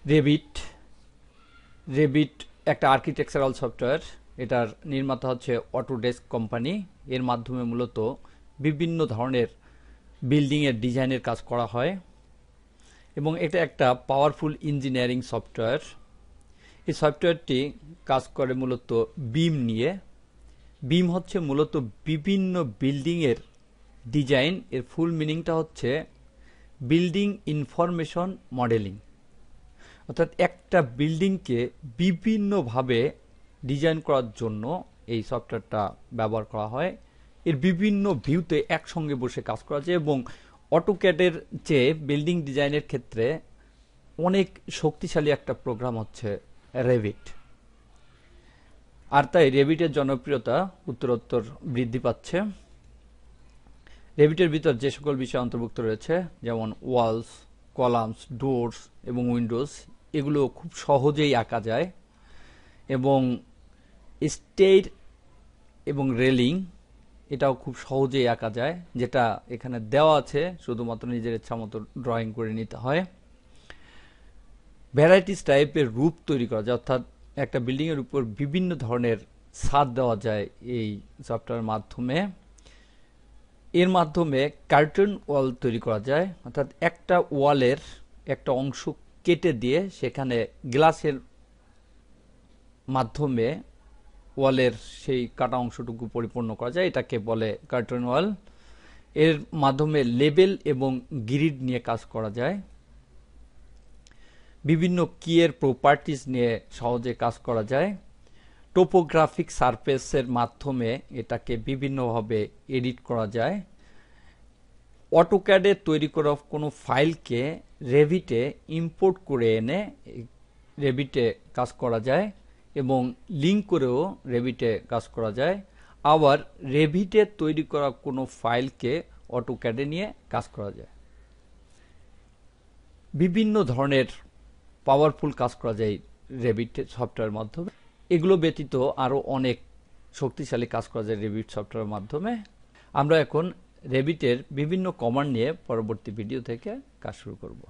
রেভিট রেভিট একটা architectural software. এটার নির্মাতা হচ্ছে অটোডেস্ক কোম্পানি। এর মাধ্যমে মূলত বিভিন্ন ধরনের বিল্ডিংয়ের ডিজাইনের কাজ করা হয় এবং এটা একটা পাওয়ারফুল ইঞ্জিনিয়ারিং সফটওয়্যার। এই সফটওয়্যারটি কাজ করে মূলত বিম নিয়ে। বিম হচ্ছে মূলত বিভিন্ন বিল্ডিংয়ের ডিজাইন। এর ফুল মিনিংটা হচ্ছে বিল্ডিং ইনফরমেশন মডেলিং, অর্থাৎ একটা বিল্ডিংকে বিভিন্নভাবে ডিজাইন করার জন্য এই সফটওয়্যারটা ব্যবহার করা হয়। এর বিভিন্ন ভিউতে একসঙ্গে বসে কাজ করা যায় এবং অটোক্যাডের চেয়ে বিল্ডিং ডিজাইনের ক্ষেত্রে অনেক শক্তিশালী একটা প্রোগ্রাম হচ্ছে রেভিট। আর তাই রেভিটের জনপ্রিয়তা উত্তরোত্তর বৃদ্ধি পাচ্ছে। রেভিটের ভিতর যে সকল বিষয় অন্তর্ভুক্ত রয়েছে, যেমন ওয়ালস, কলামস, ডোরস এবং উইন্ডোজ, এগুলো খুব সহজেই আঁকা যায় এবং স্টেইর এবং রেলিং এটাও খুব সহজেই আঁকা যায়, যেটা এখানে দেওয়া আছে, শুধুমাত্র নিজের ইচ্ছা মতো ড্রয়িং করে নিতে হয়। ভ্যারাইটিস টাইপের রূপ তৈরি করা যায়, অর্থাৎ একটা বিল্ডিংয়ের উপর বিভিন্ন ধরনের ছাদ দেওয়া যায় এই সফটওয়্যারের মাধ্যমে। এর মাধ্যমে কার্টন ওয়াল তৈরি করা যায়, অর্থাৎ একটা ওয়ালের একটা অংশ কেটে দিয়ে সেখানে গ্লাসের মাধ্যমে ওয়ালের সেই কাটা অংশটুকু পরিপূর্ণ করা যায়, এটাকে বলে কার্টন ওয়াল। এর মাধ্যমে লেবেল এবং গ্রিড নিয়ে কাজ করা যায়। বিভিন্ন কিয়ের প্রপার্টিজ নিয়ে সহজে কাজ করা যায়। টোপোগ্রাফিক সারফেসের মাধ্যমে এটাকে বিভিন্নভাবে এডিট করা যায়। অটোক্যাডে তৈরি করা কোনো ফাইলকে রেভিটে ইম্পোর্ট করে এনে রেভিটে কাজ করা যায় এবং লিঙ্ক করেও রেভিটে কাজ করা যায়। আবার রেভিটে তৈরি করা কোনো ফাইলকে অটোক্যাডে নিয়ে কাজ করা যায়। বিভিন্ন ধরনের পাওয়ারফুল কাজ করা যায় রেভিট সফটওয়্যারের মাধ্যমে। এগুলো ব্যতীত আরও অনেক শক্তিশালী কাজ করা যায় রেভিট সফটওয়্যারের মাধ্যমে। আমরা এখন রেভিটের বিভিন্ন কমান্ড নিয়ে পরবর্তী ভিডিও থেকে কাজ শুরু করব।